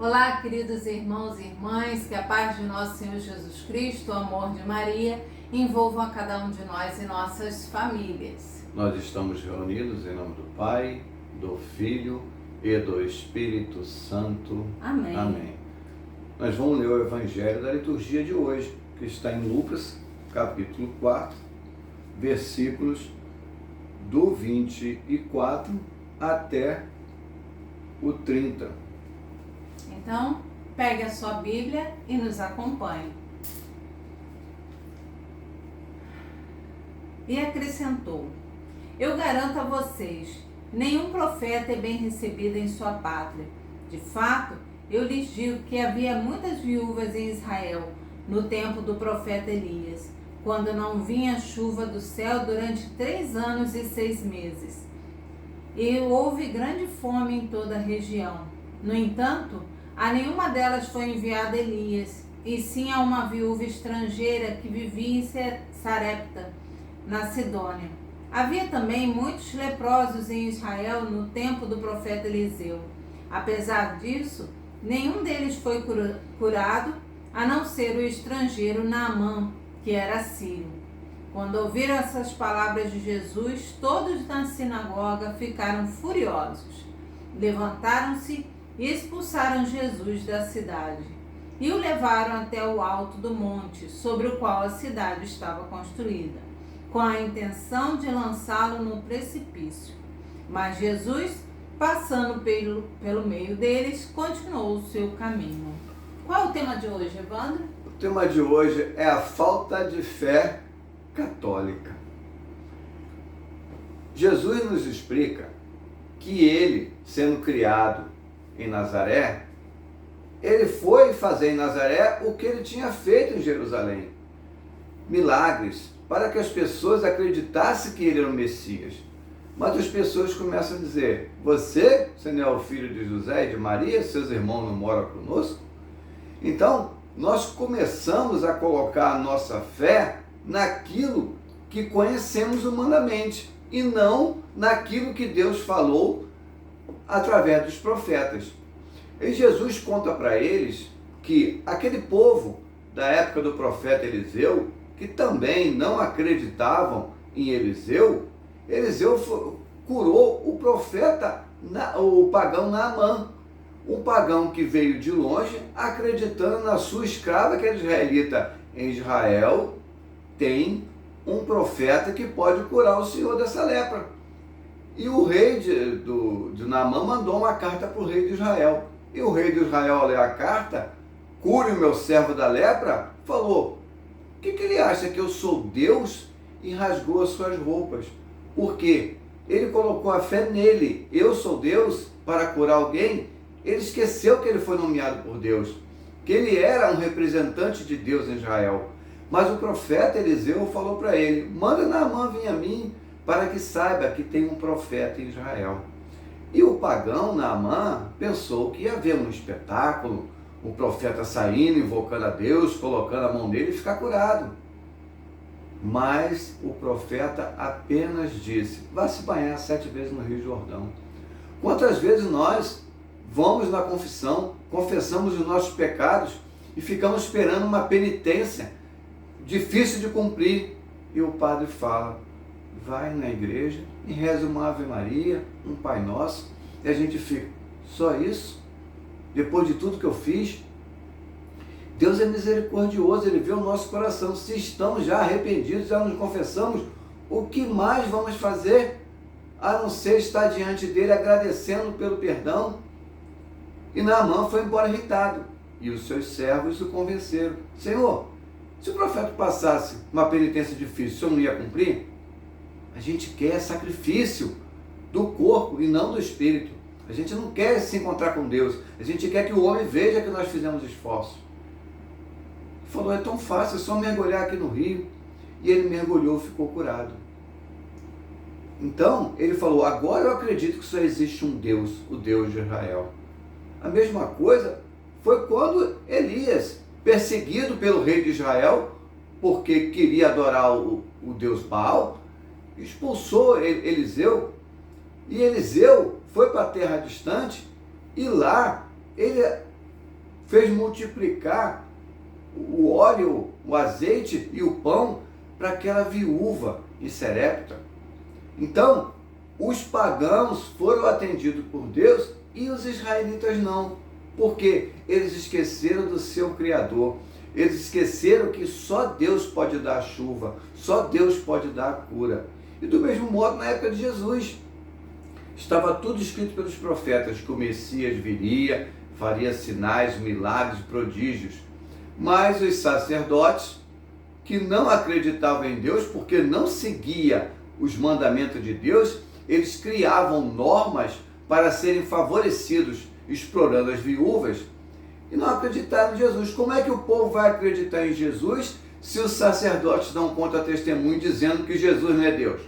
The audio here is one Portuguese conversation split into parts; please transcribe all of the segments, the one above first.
Olá, queridos irmãos e irmãs, que a paz de nosso Senhor Jesus Cristo, o amor de Maria, envolvam a cada um de nós e nossas famílias. Nós estamos reunidos em nome do Pai, do Filho e do Espírito Santo. Amém. Amém. Nós vamos ler o Evangelho da liturgia de hoje, que está em Lucas, capítulo 4, versículos do 24 até o 30. Então, pegue a sua Bíblia e nos acompanhe. E acrescentou: eu garanto a vocês, nenhum profeta é bem recebido em sua pátria. De fato, eu lhes digo que havia muitas viúvas em Israel no tempo do profeta Elias, quando não vinha chuva do céu durante 3 anos e 6 meses. E houve grande fome em toda a região. No entanto, a nenhuma delas foi enviado Elias, e sim a uma viúva estrangeira que vivia em Sarepta, na Sidônia. Havia também muitos leprosos em Israel no tempo do profeta Eliseu. Apesar disso, nenhum deles foi curado, a não ser o estrangeiro Naamã, que era sírio. Quando ouviram essas palavras de Jesus, todos na sinagoga ficaram furiosos. Levantaram-se e expulsaram Jesus da cidade e o levaram até o alto do monte sobre o qual a cidade estava construída, com a intenção de lançá-lo no precipício. Mas Jesus, passando pelo meio deles, continuou o seu caminho. Qual é o tema de hoje, Evandro? O tema de hoje é a falta de fé católica. Jesus nos explica que ele, sendo criado em Nazaré, ele foi fazer em Nazaré o que ele tinha feito em Jerusalém. Milagres, para que as pessoas acreditassem que ele era o Messias. Mas as pessoas começam a dizer: você não é o filho de José e de Maria? Seus irmãos não moram conosco? Então, nós começamos a colocar a nossa fé naquilo que conhecemos humanamente e não naquilo que Deus falou através dos profetas. E Jesus conta para eles que aquele povo da época do profeta Eliseu, que também não acreditavam em Eliseu, Eliseu curou o profeta, o pagão Naamã, um pagão que veio de longe acreditando na sua escrava, que era israelita. Em Israel tem um profeta que pode curar o senhor dessa lepra. E o rei de Naamã mandou uma carta para o rei de Israel. E o rei de Israel, ao ler a carta, cure o meu servo da lepra, falou: o que ele acha, que eu sou Deus? E rasgou as suas roupas. Por quê? Ele colocou a fé nele. Eu sou Deus para curar alguém? Ele esqueceu que ele foi nomeado por Deus, que ele era um representante de Deus em Israel. Mas o profeta Eliseu falou para ele: manda Naamã vir a mim, para que saiba que tem um profeta em Israel. E o pagão Naamã pensou que ia haver um espetáculo, o profeta saindo, invocando a Deus, colocando a mão nele e ficar curado. Mas o profeta apenas disse: vá se banhar 7 vezes no Rio Jordão. Quantas vezes nós vamos na confissão, confessamos os nossos pecados e ficamos esperando uma penitência difícil de cumprir, e o padre fala: vai na igreja e reza uma Ave Maria, um Pai Nosso, e a gente fica: só isso? Depois de tudo que eu fiz? Deus é misericordioso, Ele vê o nosso coração. Se estamos já arrependidos, já nos confessamos, o que mais vamos fazer a não ser estar diante dele agradecendo pelo perdão? E Naamã foi embora irritado, e os seus servos o convenceram: Senhor, se o profeta passasse uma penitência difícil, o senhor não ia cumprir? A gente quer sacrifício do corpo e não do espírito. A gente não quer se encontrar com Deus. A gente quer que o homem veja que nós fizemos esforço. Ele falou: é tão fácil, é só mergulhar aqui no rio. E ele mergulhou e ficou curado. Então, ele falou: agora eu acredito que só existe um Deus, o Deus de Israel. A mesma coisa foi quando Elias, perseguido pelo rei de Israel, porque queria adorar o Deus Baal, expulsou Eliseu, e Eliseu foi para a terra distante, e lá ele fez multiplicar o óleo, o azeite e o pão para aquela viúva em Sarepta. Então, os pagãos foram atendidos por Deus e os israelitas não, porque eles esqueceram do seu Criador. Eles esqueceram que só Deus pode dar a chuva, só Deus pode dar a cura. E do mesmo modo, na época de Jesus, estava tudo escrito pelos profetas, que o Messias viria, faria sinais, milagres, prodígios. Mas os sacerdotes, que não acreditavam em Deus, porque não seguia os mandamentos de Deus, eles criavam normas para serem favorecidos, explorando as viúvas, e não acreditaram em Jesus. Como é que o povo vai acreditar em Jesus se os sacerdotes dão contra-testemunho dizendo que Jesus não é Deus?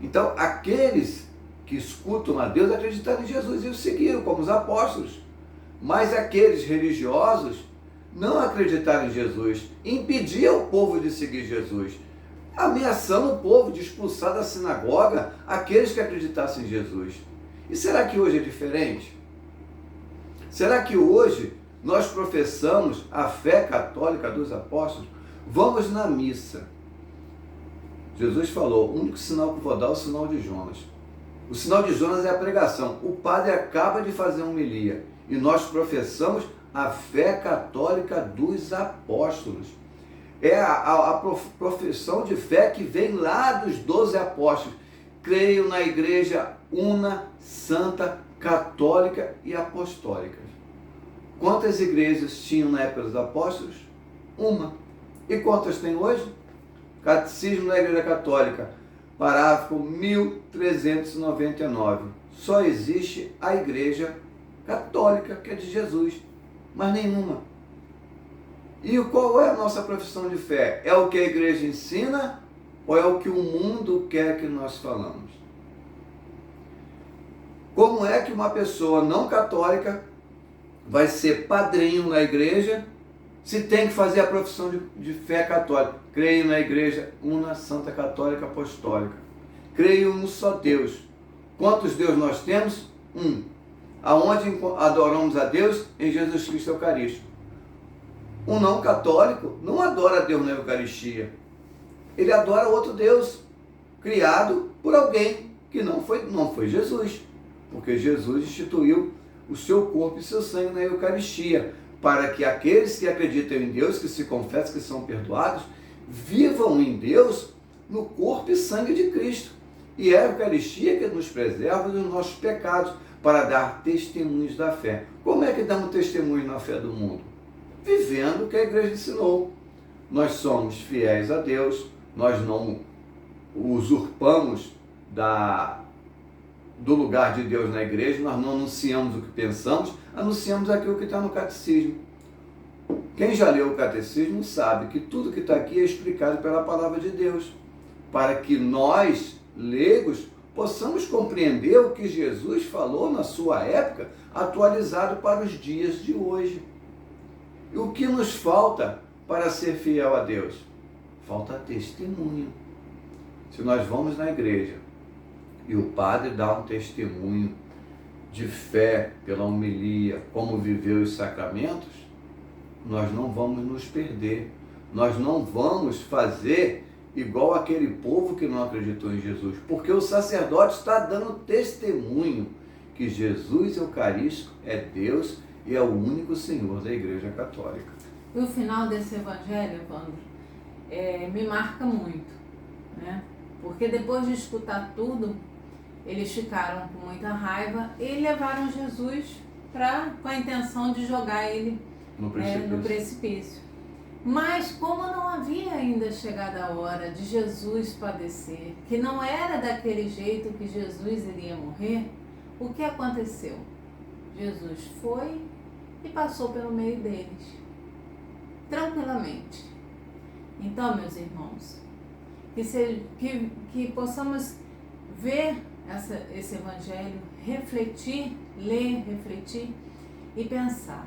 Então, aqueles que escutam a Deus acreditaram em Jesus e o seguiram, como os apóstolos. Mas aqueles religiosos não acreditaram em Jesus, impediam o povo de seguir Jesus, ameaçando o povo de expulsar da sinagoga aqueles que acreditassem em Jesus. E será que hoje é diferente? Será que hoje nós professamos a fé católica dos apóstolos? Vamos na missa. Jesus falou, o único sinal que vou dar é o sinal de Jonas. O sinal de Jonas é a pregação. O padre acaba de fazer uma homilia e nós professamos a fé católica dos apóstolos. É a profissão de fé que vem lá dos 12 apóstolos. Creio na igreja una, santa, católica e apostólica. Quantas igrejas tinham na época dos apóstolos? Uma. E quantas tem hoje? Catecismo da Igreja Católica, parágrafo 1399. Só existe a Igreja Católica, que é de Jesus, mas nenhuma. E qual é a nossa profissão de fé? É o que a igreja ensina ou é o que o mundo quer que nós falamos? Como é que uma pessoa não católica vai ser padrinho na igreja se tem que fazer a profissão de fé católica? Creio na igreja una, santa, católica, apostólica. Creio num só Deus. Quantos Deus nós temos? Um. Aonde adoramos a Deus? Em Jesus Cristo Eucarístico. Um não católico não adora a Deus na Eucaristia. Ele adora outro Deus, criado por alguém que não foi Jesus. Porque Jesus instituiu o seu corpo e seu sangue na Eucaristia, para que aqueles que acreditam em Deus, que se confessam que são perdoados, vivam em Deus no corpo e sangue de Cristo. E é a Eucaristia que nos preserva dos nossos pecados, para dar testemunhos da fé. Como é que damos testemunho na fé do mundo? Vivendo o que a igreja ensinou. Nós somos fiéis a Deus, nós não usurpamos do lugar de Deus na igreja, nós não anunciamos o que pensamos, anunciamos aquilo que está no catecismo. Quem já leu o catecismo sabe que tudo que está aqui é explicado pela palavra de Deus, para que nós, leigos, possamos compreender o que Jesus falou na sua época, atualizado para os dias de hoje. E o que nos falta para ser fiel a Deus? Falta testemunho. Se nós vamos na igreja e o padre dá um testemunho de fé pela homilia, como viveu os sacramentos, nós não vamos nos perder. Nós não vamos fazer igual aquele povo que não acreditou em Jesus, porque o sacerdote está dando testemunho que Jesus Eucarístico é Deus e é o único Senhor da Igreja Católica. E o final desse evangelho, Evandro, me marca muito, né? Porque depois de escutar tudo, eles ficaram com muita raiva e levaram Jesus com a intenção de jogar ele no precipício. Mas como não havia ainda chegado a hora de Jesus padecer, que não era daquele jeito que Jesus iria morrer, o que aconteceu? Jesus foi e passou pelo meio deles, tranquilamente. Então, meus irmãos, que possamos ver esse evangelho, ler, refletir e pensar.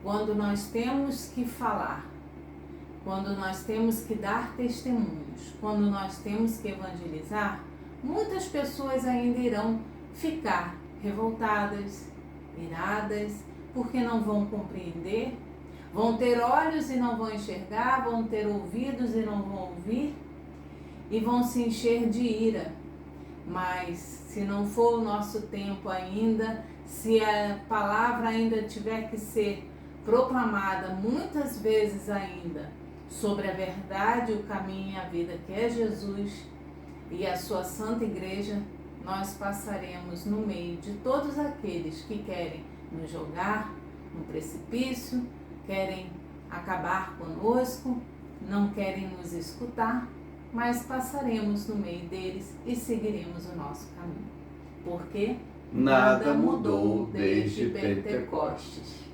Quando nós temos que falar, quando nós temos que dar testemunhos, quando nós temos que evangelizar, muitas pessoas ainda irão ficar revoltadas, iradas, porque não vão compreender, vão ter olhos e não vão enxergar, vão ter ouvidos e não vão ouvir, e vão se encher de ira. Mas se não for o nosso tempo ainda, se a palavra ainda tiver que ser proclamada muitas vezes ainda sobre a verdade, o caminho e a vida que é Jesus e a sua santa igreja, nós passaremos no meio de todos aqueles que querem nos jogar no precipício, querem acabar conosco, não querem nos escutar, mas passaremos no meio deles e seguiremos o nosso caminho. Porque nada mudou desde Pentecostes.